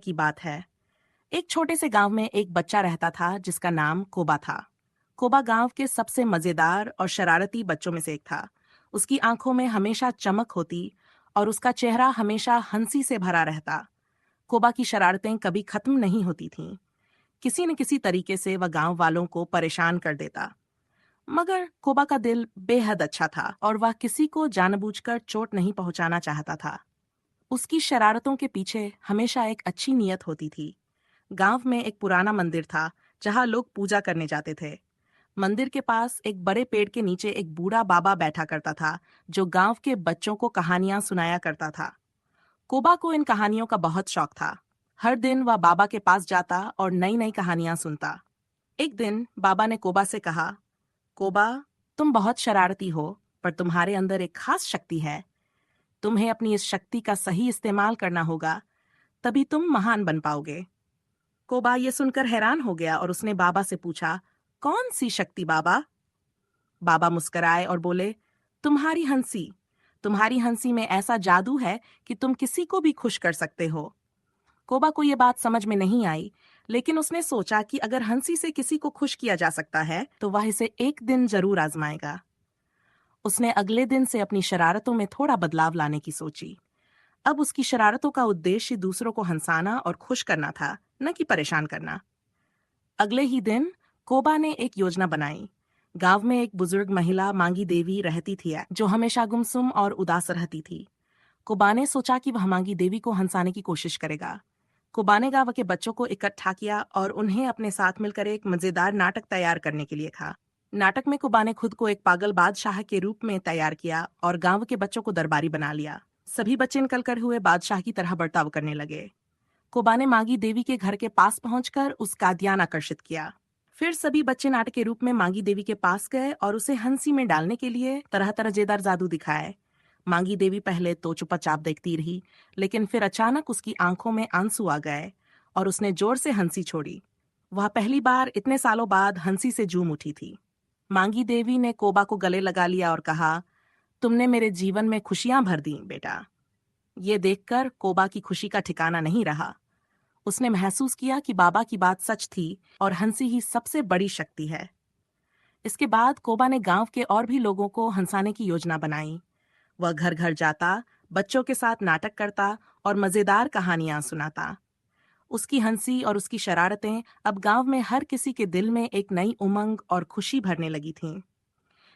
की बात है। एक छोटे से गांव में एक बच्चा रहता था जिसका नाम कोबा था। कोबा गांव के सबसे मजेदार और शरारती बच्चों में से एक था। उसकी आंखों में हमेशा चमक होती और उसका चेहरा हमेशा हंसी से भरा रहता। कोबा की शरारतें कभी खत्म नहीं होती थीं। किसी न किसी तरीके से वह गांव वालों को परेशान कर देता। मगर कोबा का दिल बेहद अच्छा था और वह किसी को जानबूझकर चोट नहीं पहुंचाना चाहता था। उसकी शरारतों के पीछे हमेशा एक अच्छी नीयत होती थी। गांव में एक पुराना मंदिर था जहां लोग पूजा करने जाते थे। मंदिर के पास एक बड़े पेड़ के नीचे एक बूढ़ा बाबा बैठा करता था जो गांव के बच्चों को कहानियां सुनाया करता था। कोबा को इन कहानियों का बहुत शौक था। हर दिन वह बाबा के पास जाता और नई नई कहानियां सुनता। एक दिन बाबा ने कोबा से कहा, कोबा, तुम बहुत शरारती हो, पर तुम्हारे अंदर एक खास शक्ति है। तुम्हें अपनी इस शक्ति का सही इस्तेमाल करना होगा, तभी तुम महान बन पाओगे। कोबा ये सुनकर हैरान हो गया और उसने बाबा से पूछा, कौन सी शक्ति बाबा? बाबा मुस्कुराए और बोले, तुम्हारी हंसी। तुम्हारी हंसी में ऐसा जादू है कि तुम किसी को भी खुश कर सकते हो। कोबा को ये बात समझ में नहीं आई, लेकिन उसने सोचा कि अगर हंसी से किसी को खुश किया जा सकता है तो वह इसे एक दिन जरूर आजमाएगा। उसने अगले दिन से अपनी शरारतों में थोड़ा बदलाव लाने की सोची। अब उसकी शरारतों का उद्देश्य दूसरों को हंसाना और खुश करना था, न कि परेशान करना। अगले ही दिन कोबा ने एक योजना बनाई। गांव में एक बुजुर्ग महिला मांगी देवी रहती थी जो हमेशा गुमसुम और उदास रहती थी। कोबा ने सोचा कि वह मांगी देवी को हंसाने की कोशिश करेगा। कोबा ने गांव के बच्चों को इकट्ठा किया और उन्हें अपने साथ मिलकर एक मजेदार नाटक तैयार करने के लिए कहा। नाटक में कोबा ने खुद को एक पागल बादशाह के रूप में तैयार किया और गांव के बच्चों को दरबारी बना लिया। सभी बच्चे निकलकर हुए बादशाह की तरह बर्ताव करने लगे। कोबा ने मांगी देवी के घर के पास पहुंचकर उसका ध्यान आकर्षित किया। फिर सभी बच्चे नाटक के रूप में मांगी देवी के पास गए और उसे हंसी में डालने के लिए तरह तरह मजेदार जादू दिखाए। मांगी देवी पहले तो चुपचाप देखती रही, लेकिन फिर अचानक उसकी आंखों में आंसू आ गए और उसने जोर से हंसी छोड़ी। वह पहली बार इतने सालों बाद हंसी से झूम उठी थी। मांगी देवी ने कोबा को गले लगा लिया और कहा, तुमने मेरे जीवन में खुशियां भर दी बेटा। ये देखकर कोबा की खुशी का ठिकाना नहीं रहा। उसने महसूस किया कि बाबा की बात सच थी और हंसी ही सबसे बड़ी शक्ति है। इसके बाद कोबा ने गांव के और भी लोगों को हंसाने की योजना बनाई। वह घर घर जाता, बच्चों के साथ नाटक करता और मजेदार कहानियां सुनाता। उसकी हंसी और उसकी शरारतें अब गांव में हर किसी के दिल में एक नई उमंग और खुशी भरने लगी थीं।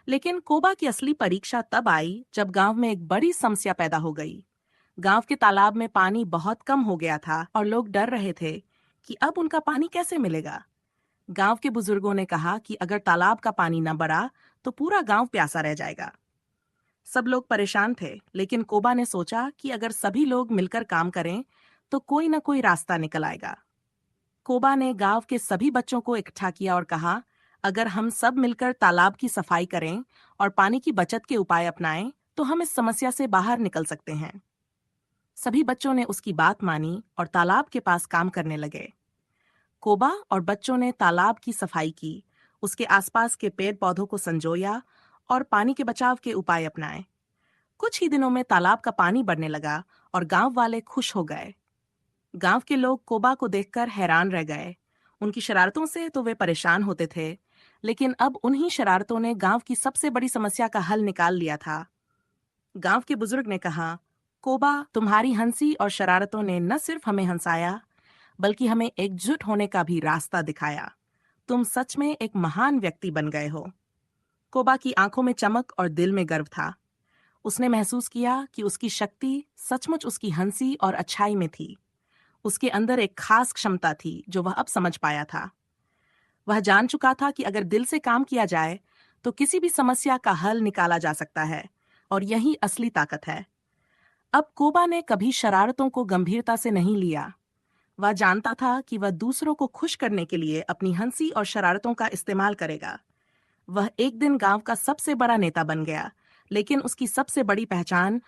लेकिन कोबा की असली परीक्षा तब आई जब गांव में एक बड़ी समस्या पैदा हो गई। गांव के तालाब में पानी बहुत कम हो गया था और लोग डर रहे थे कि अब उनका पानी कैसे मिलेगा। गांव के बुजुर्गों ने कहा कि अगर तालाब का पानी न बढ़ा तो पूरा गांव प्यासा रह जाएगा। सब लोग परेशान थे, लेकिन कोबा ने सोचा कि अगर सभी लोग मिलकर काम करें तो कोई न कोई रास्ता निकल आएगा। कोबा ने गांव के सभी बच्चों को इकट्ठा किया और कहा, अगर हम सब मिलकर तालाब की सफाई करें और पानी की बचत के उपाय अपनाएं तो हम इस समस्या से बाहर निकल सकते हैं। सभी बच्चों ने उसकी बात मानी और तालाब के पास काम करने लगे। कोबा और बच्चों ने तालाब की सफाई की, उसके आसपास के पेड़ पौधों को संजोया और पानी के बचाव के उपाय अपनाए। कुछ ही दिनों में तालाब का पानी बढ़ने लगा और गांव वाले खुश हो गए। गांव के लोग कोबा को देखकर हैरान रह गए। उनकी शरारतों से तो वे परेशान होते थे, लेकिन अब उन्हीं शरारतों ने गांव की सबसे बड़ी समस्या का हल निकाल लिया था। गांव के बुजुर्ग ने कहा, कोबा, तुम्हारी हंसी और शरारतों ने न सिर्फ हमें हंसाया, बल्कि हमें एकजुट होने का भी रास्ता दिखाया। तुम सच में एक महान व्यक्ति बन गए हो। कोबा की आंखों में चमक और दिल में गर्व था। उसने महसूस किया कि उसकी शक्ति सचमुच उसकी हंसी और अच्छाई में थी। उसके अंदर एक खास क्षमता थी जो वह अब समझ पाया था। वह जान चुका था कि अगर दिल से काम किया जाए तो किसी भी समस्या का हल निकाला जा सकता है, और यही असली ताकत है। अब कोबा ने कभी शरारतों को गंभीरता से नहीं लिया। वह जानता था कि वह दूसरों को खुश करने के लिए अपनी हंसी और शरारतों का इस्तेमाल करेगा। वह एक दिन गांव का सबसे बड़ा नेता बन गया, लेकिन उसकी सबसे बड़ी पहचान